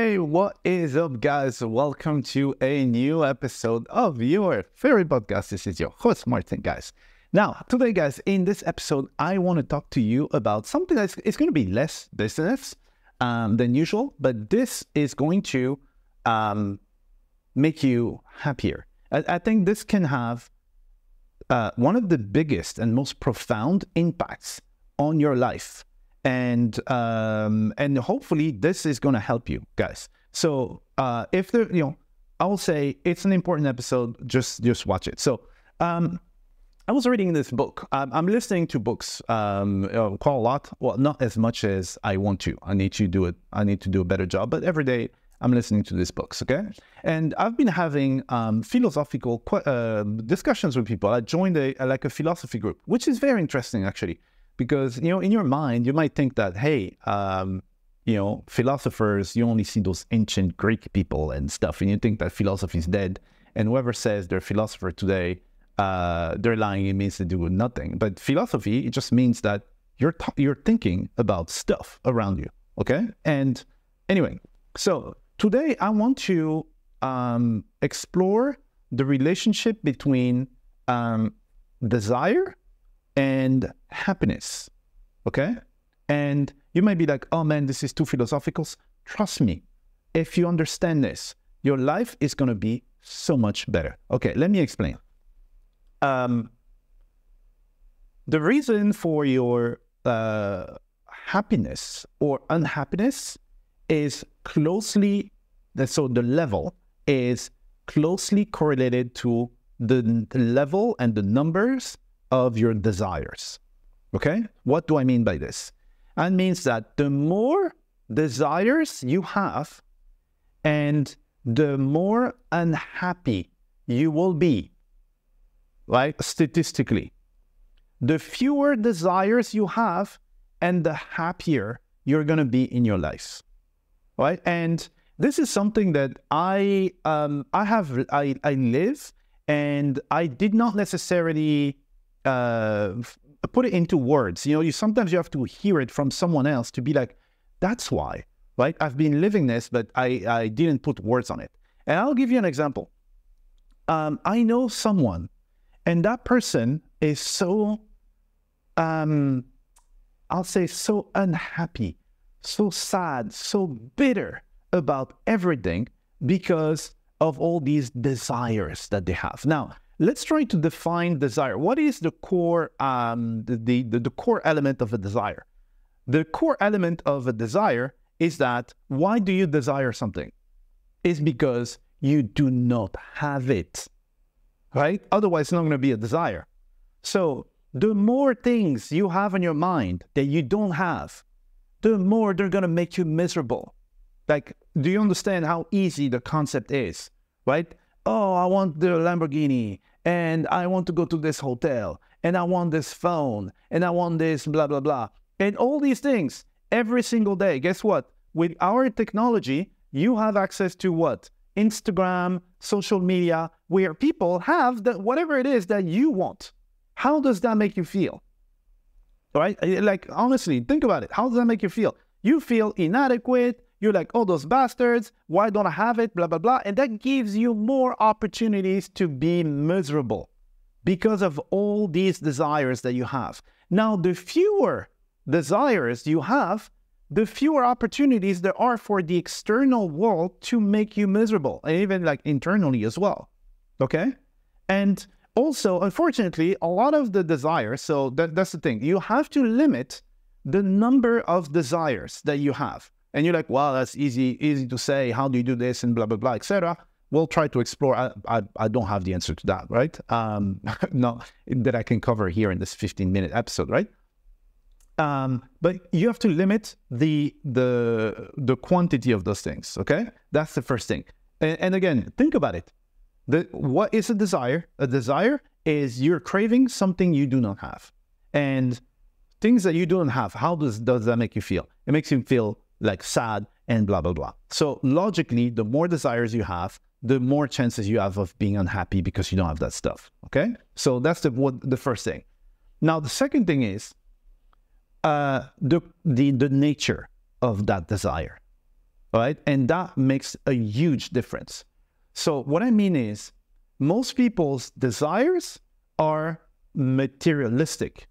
Hey, what is up, guys? Welcome to a new episode of your favorite podcast. This is your host, Martin, guys. Now, today, guys, in this episode, I want to talk to you about something that's going to be less business than usual, but this is going to make you happier. I think this can have one of the biggest and most profound impacts on your life. And hopefully this is going to help you guys. So if there, I will say it's an important episode. Just watch it. So I was reading this book. I'm listening to books quite a lot. Well, not as much as I want to. I need to do it. I need to do a better job. But every day I'm listening to these books. Okay. And I've been having philosophical discussions with people. I joined a philosophy group, which is very interesting actually. Because, in your mind, you might think that, hey, philosophers, you only see those ancient Greek people and stuff, and you think that philosophy is dead. And whoever says they're a philosopher today, they're lying. It means they do nothing. But philosophy, it just means that you're thinking about stuff around you, okay? And anyway, so today I want to explore the relationship between desire and happiness, okay? And you might be like, oh man, this is too philosophical. Trust me, if you understand this, your life is going to be so much better. Okay, let me explain. The reason for your happiness or unhappiness is closely, so the level is closely correlated to the level and the numbers of your desires, okay? What do I mean by this? That means that the more desires you have and the more unhappy you will be, right? Statistically, the fewer desires you have and the happier you're gonna be in your life, right? And this is something that I live, and I did not necessarily put it into words. Sometimes you have to hear it from someone else to be like, that's why, right? I've been living this, but I didn't put words on it. And I'll give you an example. I know someone, and that person is so, I'll say so unhappy, so sad, so bitter about everything because of all these desires that they have. Now, let's try to define desire. What is the core, the core element of a desire? The core element of a desire is that why do you desire something? It's because you do not have it, right? Otherwise, it's not going to be a desire. So the more things you have in your mind that you don't have, the more they're going to make you miserable. Like, do you understand how easy the concept is, right? Oh, I want the Lamborghini, and I want to go to this hotel, and I want this phone, and I want this blah, blah, blah. And all these things every single day. Guess what? With our technology, you have access to what? Instagram, social media, where people have whatever it is that you want. How does that make you feel? All right? Like, honestly, think about it. How does that make you feel? You feel inadequate. You're like, oh, those bastards, why don't I have it, blah, blah, blah. And that gives you more opportunities to be miserable because of all these desires that you have. Now, the fewer desires you have, the fewer opportunities there are for the external world to make you miserable, and even like internally as well, okay? And also, unfortunately, a lot of the desires, so that's the thing, you have to limit the number of desires that you have. And you're like, wow, that's easy to say. How do you do this? And blah, blah, blah, etc. We'll try to explore. I don't have the answer to that, right? No, that I can cover here in this 15-minute episode, right? But you have to limit the quantity of those things, okay? That's the first thing. And again, think about it. What is a desire? A desire is you're craving something you do not have. And things that you don't have, how does that make you feel? It makes you feel like sad and blah, blah, blah. So logically, the more desires you have, the more chances you have of being unhappy because you don't have that stuff, okay? So that's the first thing. Now, the second thing is the nature of that desire. right? And that makes a huge difference. So what I mean is, most people's desires are materialistic.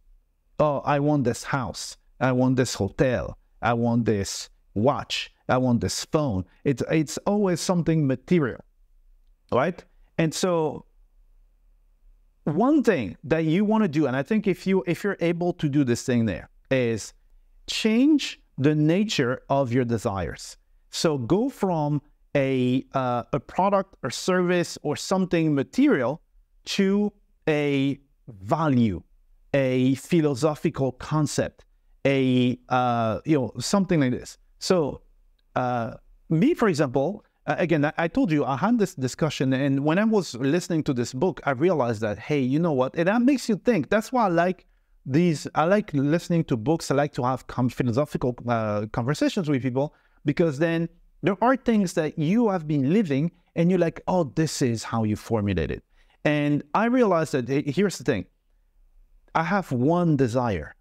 Oh, I want this house. I want this hotel. I want this watch. I want this phone. It's always something material, right? And so one thing that you want to do, and I think if you're able to do this thing there, is change the nature of your desires. So go from a product or service or something material to a value, a philosophical concept, something like this. So me, for example, again, I told you I had this discussion, and when I was listening to this book, I realized that, hey, you know what? And that makes you think. That's why I like listening to books. I like to have philosophical conversations with people, because then there are things that you have been living and you're like, oh, this is how you formulate it. And I realized that, here's the thing. I have one desire,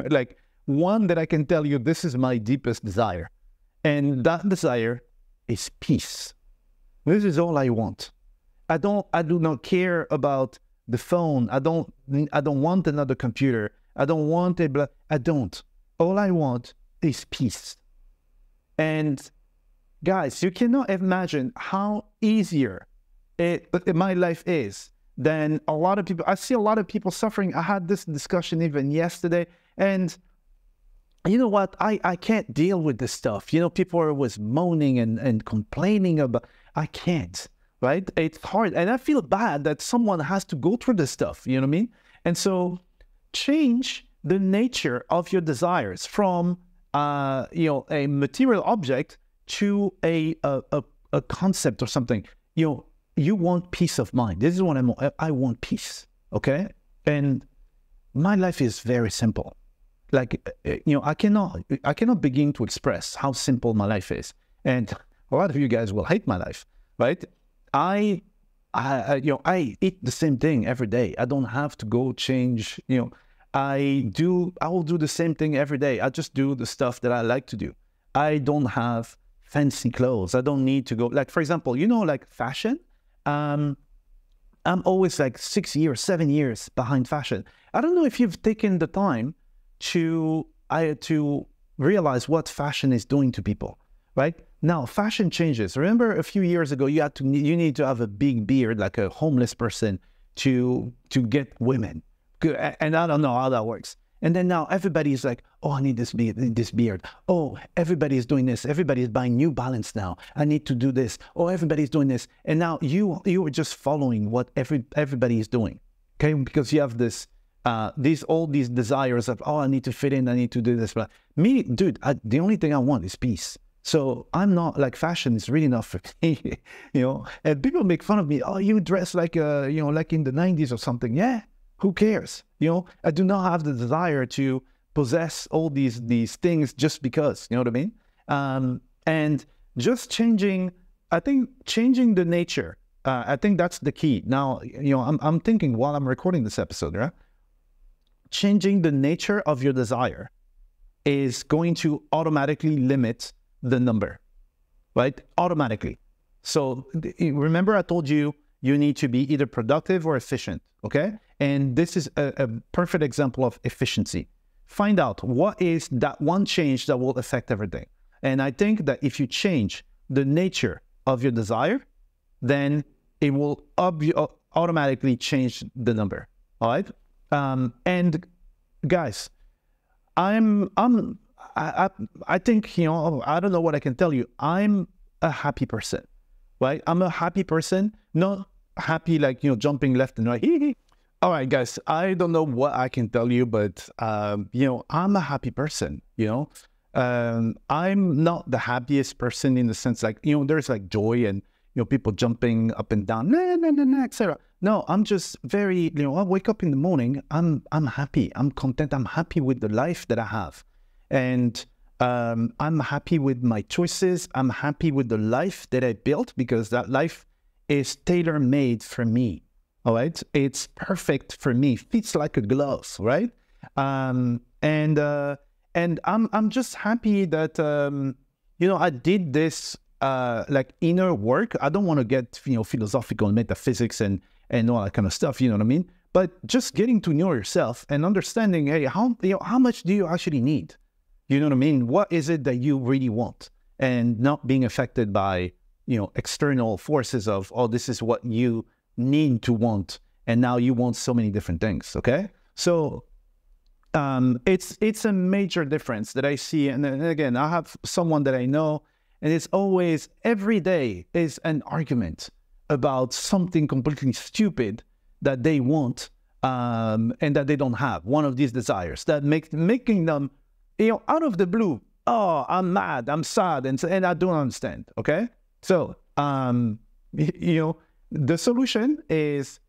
like one that I can tell you, this is my deepest desire. And that desire is peace. This is all I want. I do not care about the phone. I don't want another computer. I don't want I don't. All I want is peace. And guys, you cannot imagine how easier my life is than a lot of people. I see a lot of people suffering. I had this discussion even yesterday, and you know what? I can't deal with this stuff. You know, people are always moaning and complaining about. I can't, right? It's hard, and I feel bad that someone has to go through this stuff. You know what I mean? And so, change the nature of your desires from a material object to a concept or something. You want peace of mind. This is what I want peace, okay? And my life is very simple. Like, I cannot begin to express how simple my life is. And a lot of you guys will hate my life, right? I eat the same thing every day. I don't have to go change, I will do the same thing every day. I just do the stuff that I like to do. I don't have fancy clothes. I don't need to go, like, for example, like fashion. I'm always like 6 years, 7 years behind fashion. I don't know if you've taken the time to realize what fashion is doing to people, right? Now, fashion changes. Remember a few years ago, you need to have a big beard, like a homeless person, to get women. And I don't know how that works. And then now everybody's like, oh, I need this beard. Oh, everybody's doing this. Everybody's buying New Balance now. I need to do this. Oh, everybody's doing this. And now you are just following what everybody is doing, okay? Because you have all these desires of, oh, I need to fit in. I need to do this. But me, dude, the only thing I want is peace. So I'm not like, fashion is really not for me, And people make fun of me. Oh, you dress like like in the 90s or something. Yeah. Who cares? I do not have the desire to possess all these things just because, you know what I mean? And just changing the nature. I think that's the key. Now, I'm thinking while I'm recording this episode, right? Changing the nature of your desire is going to automatically limit the number, right? Automatically. So remember I told you, you need to be either productive or efficient, okay? And this is a perfect example of efficiency. Find out what is that one change that will affect everything. And I think that if you change the nature of your desire, then it will automatically change the number, all right? And guys, I think, I don't know what I can tell you. I'm a happy person, right? I'm a happy person, not happy like, jumping left and right. All right, guys, I don't know what I can tell you, but, I'm a happy person, I'm not the happiest person in the sense like, there's like joy and, people jumping up and down, etc. No, I'm just very, I wake up in the morning, I'm happy, I'm content, I'm happy with the life that I have. And I'm happy with my choices. I'm happy with the life that I built, because that life is tailor-made for me. All right, it's perfect for me. Fits like a glove, right? And I'm just happy that I did this like inner work. I don't want to get, philosophical and metaphysics and all that kind of stuff, you know what I mean? But just getting to know yourself and understanding, hey, how much do you actually need? You know what I mean? What is it that you really want? And not being affected by, external forces of, oh, this is what you need to want. And now you want so many different things, okay? So it's a major difference that I see. And then again, I have someone that I know, and it's always, every day is an argument about something completely stupid that they want and that they don't have. One of these desires that making them, out of the blue, oh, I'm mad, I'm sad, and I don't understand, okay? So, the solution is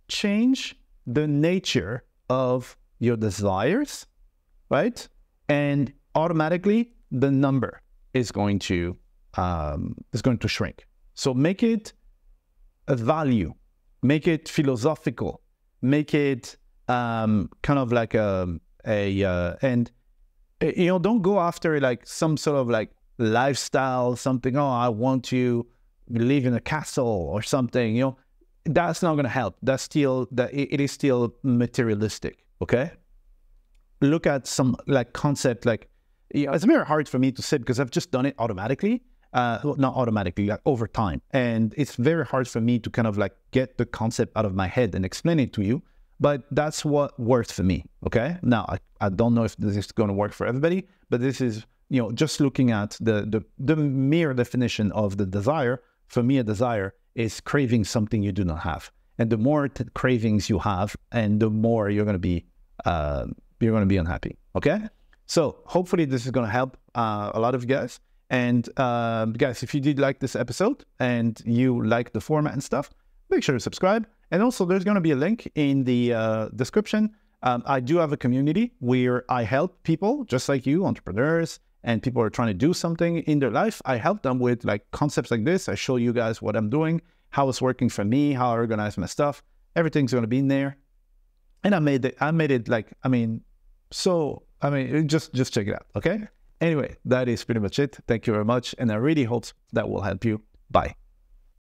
change the nature of your desires, right? And automatically the number is going to shrink. So make it a value, make it philosophical, make it kind of like don't go after like some sort of like lifestyle, something, oh, I want to live in a castle or something, that's not going to help. It is still materialistic, okay? Look at some like concept, like, it's very hard for me to say because I've just done it automatically, not automatically, like over time. And it's very hard for me to kind of like get the concept out of my head and explain it to you, but that's what works for me, okay? Now, I don't know if this is going to work for everybody, but this is, just looking at the mere definition of the desire. For me, a desire is craving something you do not have. And the more cravings you have, and the more you're going to be unhappy, okay? So hopefully this is going to help a lot of you guys. And guys, if you did like this episode and you like the format and stuff, make sure to subscribe. And also there's going to be a link in the description. I do have a community where I help people just like you, entrepreneurs, and people are trying to do something in their life. I help them with like concepts like this. I show you guys what I'm doing, how it's working for me, how I organize my stuff. Everything's going to be in there. And I made it like, just check it out, okay? Anyway, that is pretty much it. Thank you very much. And I really hope that will help you. Bye.